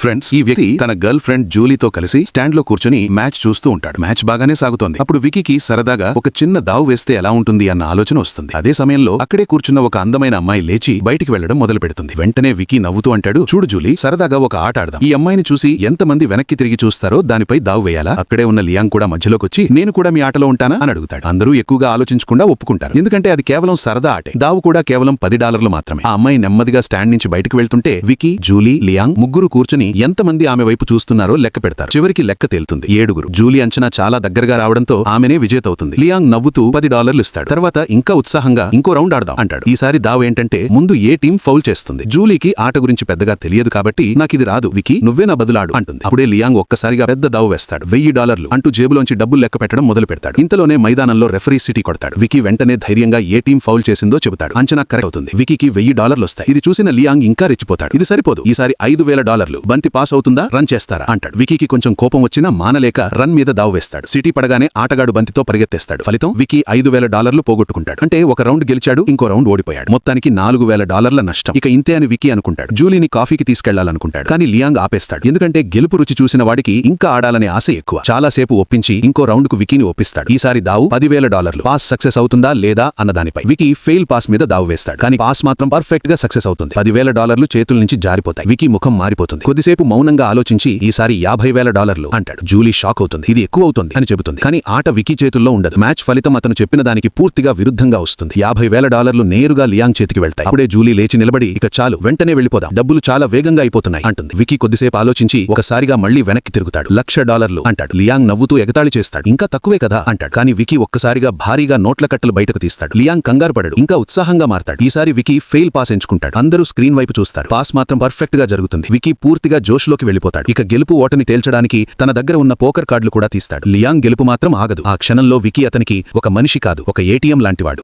Friends, ఈ వ్యక్తి తన గర్ల్ ఫ్రెండ్ జూలీతో కలిసి స్టాండ్ లో కూర్చొని మ్యాచ్ చూస్తూ ఉంటాడు. మ్యాచ్ బాగానే సాగుతోంది. అప్పుడు వికీకి సరదాగా ఒక చిన్న దావు వేస్తే ఎలా ఉంటుంది అన్న ఆలోచన వస్తుంది. అదే సమయంలో అక్కడే కూర్చున్న ఒక అందమైన అమ్మాయి లేచి బయటికి వెళ్లడం మొదలు పెడుతుంది. వెంటనే వికీ నవ్వుతూ అంటాడు, చూడు జూలీ, సరదాగా ఒక ఆట ఆడదాం. ఈ అమ్మాయిని చూసి ఎంతమంది వెనక్కి తిరిగి చూస్తారో దానిపై దావు వేయాలా? అక్కడే ఉన్న లియాంగ్ కూడా మధ్యలోకొచ్చి, నేను కూడా మీ ఆటలో ఉంటానా అని అడుగుతాడు. అందరూ ఎక్కువగా ఆలోచించకుండా ఒప్పుకుంటారు. ఎందుకంటే అది కేవలం సరదా ఆటే. దావు కూడా కేవలం $10 మాత్రమే. ఆ అమ్మాయి నెమ్మదిగా స్టాండ్ నుంచి బయటకు వెళ్తుంటే వికీ, జూలీ, లియాంగ్ ముగ్గురు కూర్చుని ఎంతమంది ఆమె వైపు చూస్తున్నారో లెక్క పెడతారు. చివరికి లెక్క తేలుతుంది, 7. జూలీ అంచనా చాలా దగ్గరగా రావడంతో ఆమెనే విజేతవుతుంది. లియాంగ్ నవ్వుతూ $10 ఇస్తాడు. తర్వాత ఇంకా ఉత్సాహంగా ఇంకో రౌండ్ ఆడదాం అంటాడు. ఈసారి దావు ఏంటంటే ముందు ఏ టీం ఫౌల్ చేస్తుంది. జూలీకి ఆట గురించి పెద్దగా తెలియదు కాబట్టి నాకిది రాదు వికీ, నువ్వే నా బదులాడు అంటుంది. అప్పుడే లియాంగ్ ఒక్కసారిగా పెద్ద దావు వేస్తాడు. $1000 అంటూ జేబులోంచి డబ్బులు లెక్క పెట్టడం మొదలు పెడతాడు. ఇంతలోనే మైదానంలో రెఫరీ సిటీ కొడతాడు. వికీ వెంటనే ధైర్యంగా ఏ టీం ఫౌల్ చేసిందో చెబుతాడు. అంచనా కరెక్ట్ అవుతుంది. వికీకి $1000 వస్తాయి. ఇది చూసిన లియాంగ్ ఇంకా రెచ్చిపోతాడు. ఇది సరిపోదు, ఈసారి $5000. బంతి పాస్ అవుతుందా, రన్ చేస్తారా అంటాడు. వికీకి కొంచెం కోపం వచ్చినా మానలేక రన్ మీద దావు వేస్తాడు. సిటీ పడగానే ఆటగాడు బంతితో పరిగెత్తేస్తాడు. ఫలితం వికీ $5000 పోగొట్టుకుంటాడు. అంటే ఒక రౌండ్ గెలిచాడు, ఇంకో రౌండ్ ఓడిపోయాడు. మొత్తానికి $4000 నష్టం. ఇక ఇంతే అని వికీ అనుకుంటాడు. జూలీని కాఫీకి తీసుకెళ్లాలనుకుంటాడు. కానీ లియాంగ్ ఆపేస్తాడు. ఎందుకంటే గెలుపు రుచి చూసిన వాడికి ఇంకా ఆడాలనే ఆశ ఎక్కువ. చాలాసేపు ఒప్పించి ఇంకో రౌండ్ కు వికీని ఒప్పిస్తాడు. ఈసారి దావు $10,000. పాస్ సక్సెస్ అవుతుందా లేదా అన్న దానిపై. వికీ ఫెయిల్ పాస్ మీద దావు వేస్తాడు. కానీ పాస్ మాత్రం పర్ఫెక్ట్ గా సక్సెస్ అవుతుంది. $10,000 చేతుల నుంచి జారిపోతాయి. వికీ ముఖం మారిపోతుంది. కొద్దిసేపు మౌనంగా ఆలోచించి ఈసారి $50,000 అంటాడు. జూలీ షాక్ అవుతుంది. ఇది ఎక్కువ అవుతుంది అని చెబుతుంది. కానీ ఆట వికీ చేతుల్లో ఉండదు. మ్యాచ్ ఫలితం అతను చెప్పిన దానికి పూర్తిగా విరుద్ధంగా వస్తుంది. $50,000 నేరుగా లియాంగ్ చేతికి వెళ్తాయి. అప్పుడే జూలీ లేచి నిలబడి, ఇక చాలు, వెంటనే వెళ్ళిపోదాం, డబ్బులు చాలా వేగంగా అయిపోతున్నాయి అంటుంది. వికీ కొద్దిసేపు ఆలోచించి ఒకసారిగా మళ్లీ వెనక్కి తిరుగుతాడు. $1,00,000 అంటాడు. లియాంగ్ నవ్వుతూ ఎగతాళి చేస్తాడు. ఇంకా తక్కువే కదా అంటాడు. కానీ వికీ ఒక్కసారిగా భారీగా నోట్ల కట్టలు బయటకు తీస్తాడు. లియాంగ్ కంగారు పడడు, ఇంకా ఉత్సాహంగా మారతాడు. ఈసారి వికీ ఫెయిల్ పాస్ ఎంచుకుంటాడు. అందరూ స్క్రీన్ వైపు చూస్తారు. పాస్ మాత్రం పర్ఫెక్ట్ గా జరుగుతుంది. వికీ పూర్తిగా జోష్లోకి వెళ్ళిపోతాడు. ఇక గెలుపు ఓటమి తేల్చడానికి తన దగ్గర ఉన్న పోకర్ కార్డులు కూడా తీస్తాడు. లియాంగ్ గెలుపు మాత్రం ఆగదు. ఆ క్షణంలో వికీ అతనికి ఒక మనిషి కాదు, ఒక ఏటీఎం లాంటివాడు.